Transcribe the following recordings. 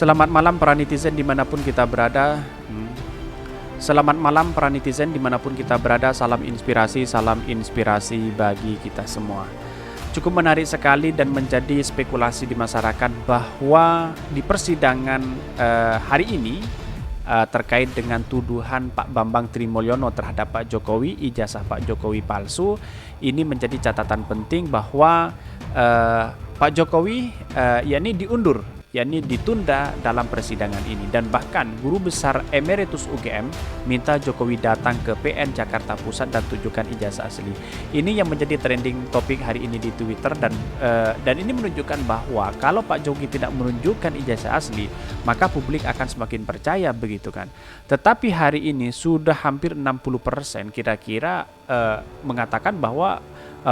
Selamat malam para netizen dimanapun kita berada. Selamat malam para netizen dimanapun kita berada. Salam inspirasi bagi kita semua. Cukup menarik sekali dan menjadi spekulasi di masyarakat bahwa di persidangan hari ini terkait dengan tuduhan Pak Bambang Trimulyono terhadap Pak Jokowi, ijazah Pak Jokowi palsu, ini menjadi catatan penting bahwa Pak Jokowi yakni diundur, yakni ditunda dalam persidangan ini. Dan bahkan Guru Besar Emeritus UGM minta Jokowi datang ke PN Jakarta Pusat dan tunjukkan ijazah asli. Ini yang menjadi trending topik hari ini di Twitter, dan ini menunjukkan bahwa kalau Pak Jokowi tidak menunjukkan ijazah asli, maka publik akan semakin percaya, begitu kan. Tetapi hari ini sudah hampir 60% kira-kira mengatakan bahwa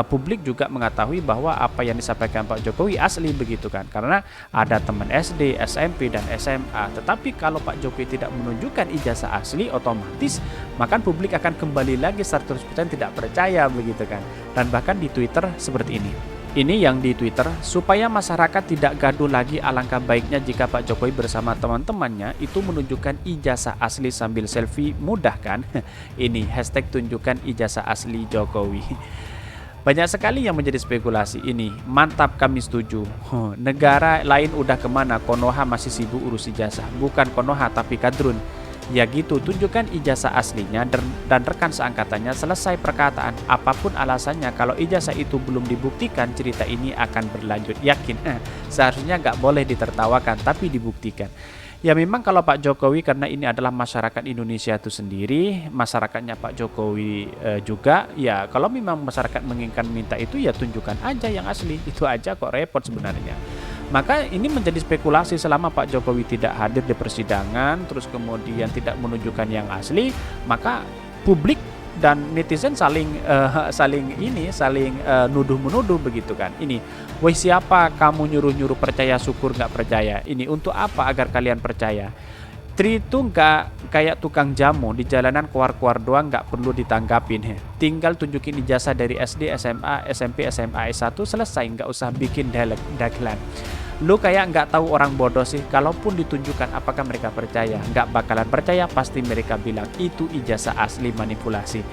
publik juga mengetahui bahwa apa yang disampaikan Pak Jokowi asli, begitu kan, karena ada teman SD, SMP, dan SMA. Tetapi kalau Pak Jokowi tidak menunjukkan ijazah asli, otomatis maka publik akan kembali lagi 100% tidak percaya, begitu kan. Dan bahkan di Twitter seperti ini. Ini yang di Twitter, supaya masyarakat tidak gaduh lagi, alangkah baiknya jika Pak Jokowi bersama teman-temannya itu menunjukkan ijazah asli sambil selfie, mudah kan? Ini hashtag tunjukkan ijazah asli Jokowi. Banyak sekali yang menjadi spekulasi ini. Mantap, kami setuju. Negara lain udah kemana? Konoha masih sibuk urus ijazah. Bukan Konoha tapi Kadrun. Ya gitu, tunjukkan ijazah aslinya dan rekan seangkatannya. Selesai perkataan. Apapun alasannya, kalau ijazah itu belum dibuktikan, cerita ini akan berlanjut. Yakin? Seharusnya nggak boleh ditertawakan, tapi dibuktikan. Ya memang kalau Pak Jokowi, karena ini adalah masyarakat Indonesia itu sendiri, masyarakatnya Pak Jokowi juga, ya kalau memang masyarakat menginginkan minta itu, ya tunjukkan aja yang asli. Itu aja kok repot sebenarnya. Maka ini menjadi spekulasi selama Pak Jokowi tidak hadir di persidangan, terus kemudian tidak menunjukkan yang asli, maka publik dan netizen saling nuduh-menuduh, begitu kan. Ini, woi siapa kamu nyuruh-nyuruh percaya, syukur nggak percaya. Ini untuk apa agar kalian percaya? Tri itu nggak kayak tukang jamu di jalanan, keluar-keluar doang, nggak perlu ditanggapin. Tinggal tunjukin ijazah dari SD, SMA, SMP, SMA, S1, selesai, nggak usah bikin dagelan. Lu kayak nggak tahu orang bodoh sih. Kalaupun ditunjukkan, apakah mereka percaya? Nggak bakalan percaya, pasti mereka bilang itu ijazah asli, manipulasi.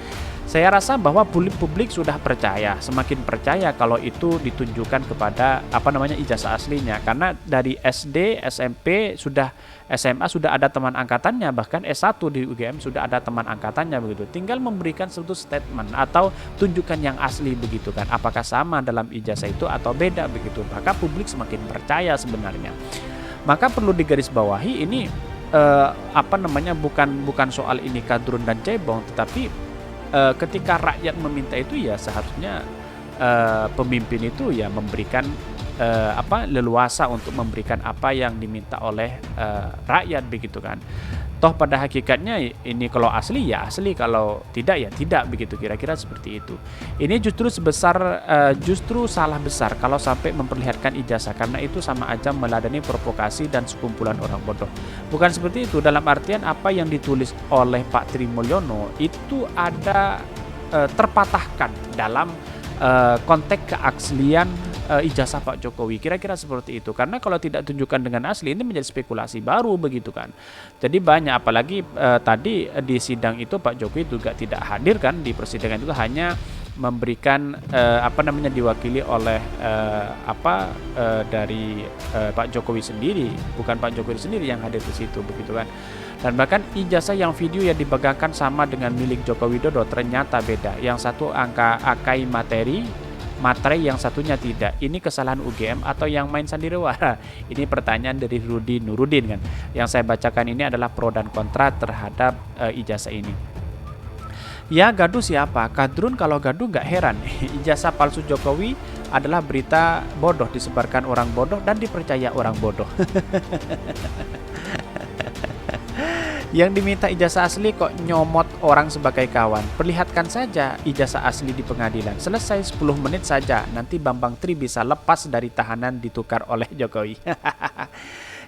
Saya rasa bahwa publik sudah percaya, semakin percaya kalau itu ditunjukkan kepada ijazah aslinya, karena dari SD, SMP, SMA sudah ada teman angkatannya, bahkan S1 di UGM sudah ada teman angkatannya, begitu. Tinggal memberikan suatu statement atau tunjukkan yang asli, begitu kan. Apakah sama dalam ijazah itu atau beda, begitu. Maka publik semakin percaya sebenarnya. Maka perlu digarisbawahi ini bukan soal ini kadrun dan cebong, tetapi ketika rakyat meminta itu, ya seharusnya pemimpin itu ya memberikan leluasa untuk memberikan apa yang diminta oleh rakyat, begitu kan. Toh pada hakikatnya ini kalau asli ya asli, kalau tidak ya tidak, begitu, kira-kira seperti itu. Ini justru salah besar kalau sampai memperlihatkan ijazah, karena itu sama aja meladani provokasi dan sekumpulan orang bodoh. Bukan seperti itu, dalam artian apa yang ditulis oleh Pak Trimulyono itu ada terpatahkan dalam konteks keaslian ijazah Pak Jokowi, kira-kira seperti itu. Karena kalau tidak tunjukkan dengan asli, ini menjadi spekulasi baru, begitu kan. Jadi banyak, apalagi tadi di sidang itu Pak Jokowi juga tidak hadir kan di persidangan itu, hanya memberikan diwakili oleh dari Pak Jokowi sendiri, bukan Pak Jokowi sendiri yang hadir di situ, begitu kan. Dan bahkan ijazah yang video yang dibanggakan sama dengan milik Joko Widodo ternyata beda. Yang satu akai materai, yang satunya tidak. Ini kesalahan UGM atau yang main sandiwara? Ini pertanyaan dari Rudi Nurudin kan. Yang saya bacakan ini adalah pro dan kontra terhadap ijazah ini. Ya gaduh siapa? Kadrun kalau gaduh nggak heran. Ijazah palsu Jokowi adalah berita bodoh, disebarkan orang bodoh dan dipercaya orang bodoh. Yang diminta ijazah asli kok nyomot orang sebagai kawan. Perlihatkan saja ijazah asli di pengadilan. Selesai 10 menit saja. Nanti Bambang Tri bisa lepas dari tahanan ditukar oleh Jokowi.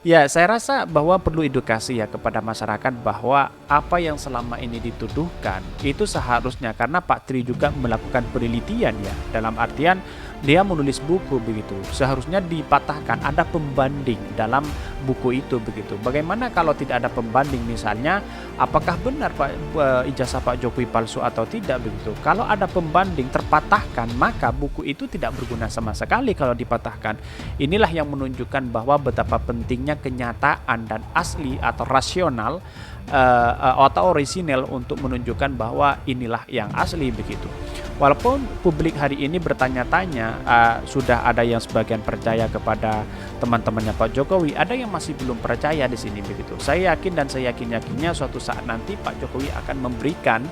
Ya, saya rasa bahwa perlu edukasi ya kepada masyarakat bahwa apa yang selama ini dituduhkan itu seharusnya, karena Pak Tri juga melakukan penelitian ya, dalam artian dia menulis buku begitu. Seharusnya dipatahkan, ada pembanding dalam buku itu begitu. Bagaimana kalau tidak ada pembanding, misalnya apakah benar ijazah Pak Jokowi palsu atau tidak begitu. Kalau ada pembanding terpatahkan, maka buku itu tidak berguna sama sekali kalau dipatahkan. Inilah yang menunjukkan bahwa betapa pentingnya kenyataan dan asli atau rasional atau orisinil untuk menunjukkan bahwa inilah yang asli begitu. Walaupun publik hari ini bertanya-tanya, sudah ada yang sebagian percaya kepada teman-temannya Pak Jokowi, ada yang masih belum percaya di sini begitu. Saya yakin dan saya yakinnya suatu saat nanti Pak Jokowi akan memberikan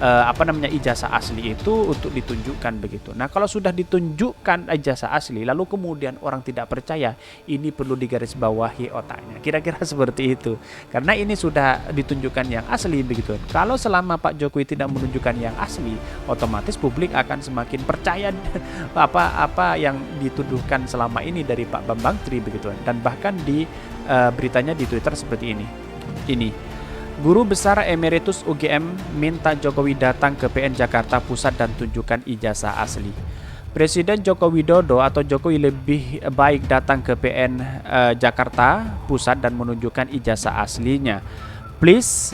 ijazah asli itu untuk ditunjukkan begitu. Nah, kalau sudah ditunjukkan ijazah asli lalu kemudian orang tidak percaya, ini perlu digarisbawahi otaknya. Kira-kira seperti itu. Karena ini sudah ditunjukkan yang asli begitu. Kalau selama Pak Jokowi tidak menunjukkan yang asli, otomatis publik akan semakin percaya apa yang dituduhkan selama ini dari Pak Bambang Tri begitu. Dan bahkan di beritanya di Twitter seperti ini. Guru Besar Emeritus UGM minta Jokowi datang ke PN Jakarta Pusat dan tunjukkan ijazah asli. Presiden Joko Widodo atau Jokowi lebih baik datang ke PN Jakarta Pusat dan menunjukkan ijazah aslinya. Please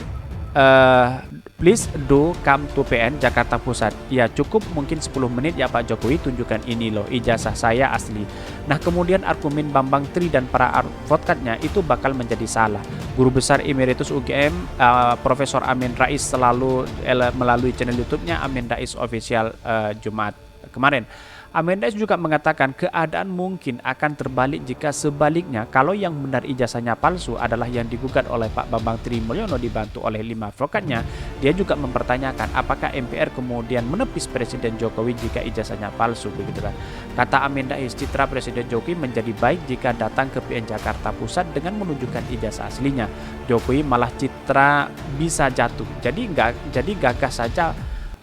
do come to PN Jakarta Pusat. Ya, cukup mungkin 10 menit ya Pak Jokowi, tunjukkan ini loh ijazah saya asli. Nah, kemudian argumen Bambang Tri dan para advokatnya itu bakal menjadi salah. Guru Besar Emeritus UGM Profesor Amin Rais selalu melalui channel YouTube-nya Amin Rais Official Jumat kemarin. Amin Rais juga mengatakan keadaan mungkin akan terbalik jika sebaliknya, kalau yang benar ijazahnya palsu adalah yang digugat oleh Pak Bambang Tri Mulyono dibantu oleh 5 advokatnya. Dia juga mempertanyakan apakah MPR kemudian menepis Presiden Jokowi jika ijazahnya palsu begitu kan. Kata Amin Rais, citra Presiden Jokowi menjadi baik jika datang ke PN Jakarta Pusat dengan menunjukkan ijazah aslinya. Jokowi malah citra bisa jatuh. Jadi gagah saja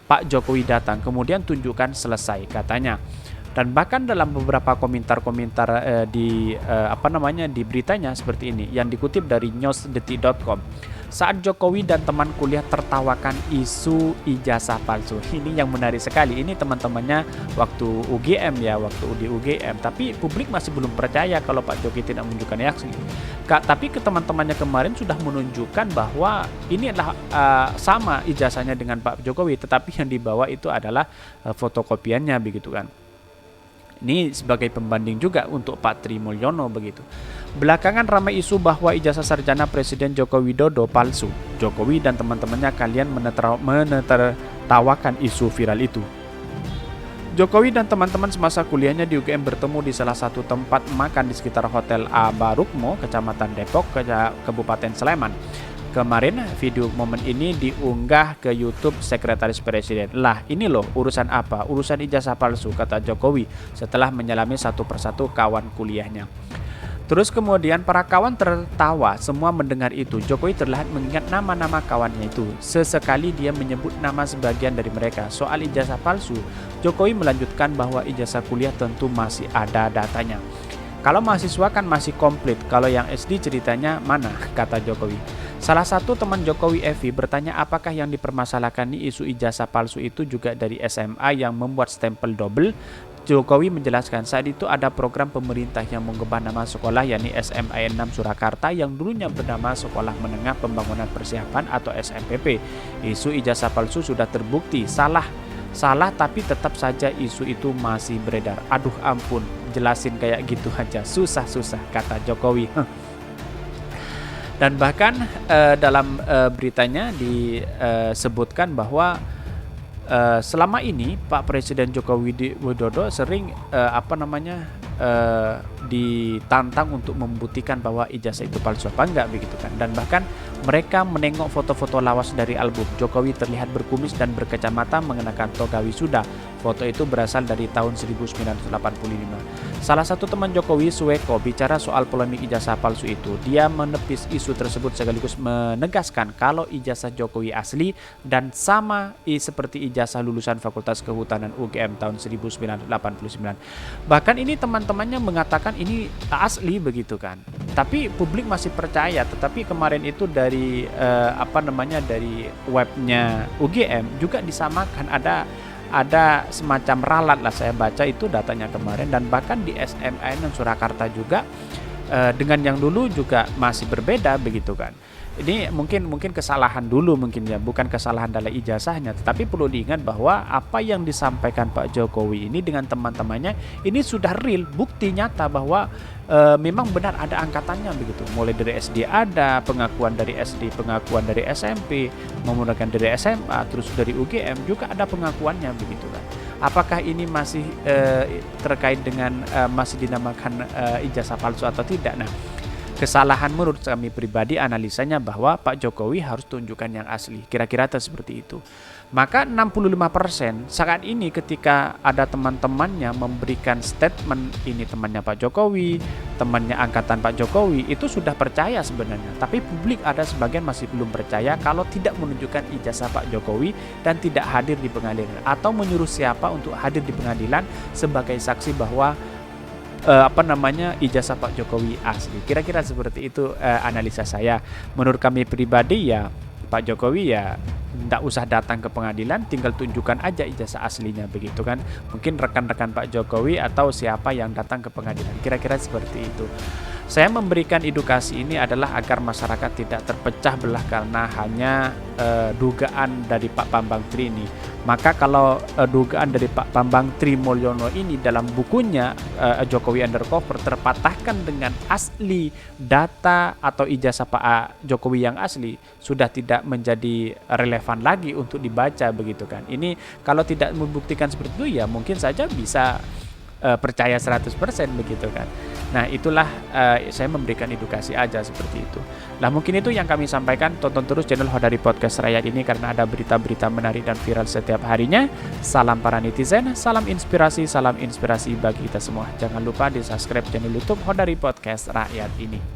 Pak Jokowi datang, kemudian tunjukkan selesai katanya. Dan bahkan dalam beberapa komentar-komentar di beritanya seperti ini yang dikutip dari newsdetik.com. Saat Jokowi dan teman kuliah tertawakan isu ijazah palsu. Ini yang menarik sekali. Ini teman-temannya waktu UGM ya, waktu di UGM. Tapi publik masih belum percaya kalau Pak Jokowi tidak menunjukkan yang asli. Tapi ke teman-temannya kemarin sudah menunjukkan bahwa ini adalah sama ijazahnya dengan Pak Jokowi, tetapi yang dibawa itu adalah fotokopiannya begitu kan. Ini sebagai pembanding juga untuk Pak Tri Mulyono begitu. Belakangan ramai isu bahwa ijazah sarjana Presiden Joko Widodo palsu. Jokowi dan teman-temannya kalian menertawakan isu viral itu. Jokowi dan teman-teman semasa kuliahnya di UGM bertemu di salah satu tempat makan di sekitar Hotel Abarukmo, Kecamatan Depok, Kabupaten Sleman. Kemarin video momen ini diunggah ke YouTube Sekretaris Presiden. Lah, ini loh urusan apa? Urusan ijazah palsu, kata Jokowi setelah menyelami satu persatu kawan kuliahnya. Terus kemudian para kawan tertawa semua mendengar itu. Jokowi terlihat mengingat nama-nama kawannya itu. Sesekali dia menyebut nama sebagian dari mereka. Soal ijazah palsu, Jokowi melanjutkan bahwa ijazah kuliah tentu masih ada datanya. Kalau mahasiswa kan masih komplit, kalau yang SD ceritanya mana, kata Jokowi. Salah satu teman Jokowi, Evi, bertanya apakah yang dipermasalahkan di isu ijazah palsu itu juga dari SMA yang membuat stempel double. Jokowi menjelaskan saat itu ada program pemerintah yang mengubah nama sekolah yakni SMA 6 Surakarta yang dulunya bernama Sekolah Menengah Pembangunan Persiapan atau SMPP. Isu ijazah palsu sudah terbukti salah tapi tetap saja isu itu masih beredar. Aduh ampun, jelasin kayak gitu aja susah kata Jokowi. Dan bahkan dalam beritanya disebutkan bahwa selama ini Pak Presiden Joko Widodo sering ditantang untuk membuktikan bahwa ijazah itu palsu apa enggak begitu kan. Dan bahkan mereka menengok foto-foto lawas dari album. Jokowi terlihat berkumis dan berkacamata mengenakan toga wisuda. Foto itu berasal dari tahun 1985. Salah satu teman Jokowi, Sueko, bicara soal polemik ijazah palsu itu. Dia menepis isu tersebut sekaligus menegaskan kalau ijazah Jokowi asli dan sama seperti ijazah lulusan Fakultas Kehutanan UGM tahun 1989. Bahkan ini teman-temannya mengatakan ini asli begitu kan. tapi publik masih percaya. Tetapi kemarin itu dari dari webnya UGM juga disamakan, ada semacam ralat lah, saya baca itu datanya kemarin, dan bahkan di SMAN Surakarta juga dengan yang dulu juga masih berbeda begitu kan. Ini mungkin kesalahan dulu mungkin ya, bukan kesalahan dalam ijazahnya, tetapi perlu diingat bahwa apa yang disampaikan Pak Jokowi ini dengan teman-temannya ini sudah real, bukti nyata bahwa memang benar ada angkatannya begitu. Mulai dari SD ada pengakuan dari SD, pengakuan dari SMP, menggunakan dari SMA, terus dari UGM juga ada pengakuannya begitu kan. Apakah ini masih terkait dengan masih dinamakan ijazah palsu atau tidak? Nah, kesalahan menurut kami pribadi analisanya bahwa Pak Jokowi harus tunjukkan yang asli, kira-kira seperti itu. Maka 65% saat ini ketika ada teman-temannya memberikan statement, ini temannya Pak Jokowi, temannya angkatan Pak Jokowi, itu sudah percaya sebenarnya. Tapi publik ada sebagian masih belum percaya kalau tidak menunjukkan ijazah Pak Jokowi dan tidak hadir di pengadilan, atau menyuruh siapa untuk hadir di pengadilan sebagai saksi bahwa ijazah Pak Jokowi asli. Kira-kira seperti itu analisa saya. Menurut kami pribadi ya Pak Jokowi ya tidak usah datang ke pengadilan, tinggal tunjukkan aja ijazah aslinya begitu kan. Mungkin rekan-rekan Pak Jokowi atau siapa yang datang ke pengadilan. Kira-kira seperti itu. Saya memberikan edukasi ini adalah agar masyarakat tidak terpecah belah karena hanya dugaan dari Pak Bambang Tri ini. Maka kalau dugaan dari Pak Bambang Tri Mulyono ini dalam bukunya Jokowi Undercover terpatahkan dengan asli data atau ijazah Pak Jokowi yang asli, sudah tidak menjadi relevan lagi untuk dibaca begitu kan. Ini kalau tidak membuktikan seperti itu ya mungkin saja bisa percaya 100% begitu kan. Nah itulah saya memberikan edukasi aja seperti itu. Nah mungkin itu yang kami sampaikan. Tonton terus channel Hodari Podcast Rakyat ini karena ada berita-berita menarik dan viral setiap harinya. Salam para netizen, salam inspirasi bagi kita semua. Jangan lupa di subscribe channel YouTube Hodari Podcast Rakyat ini.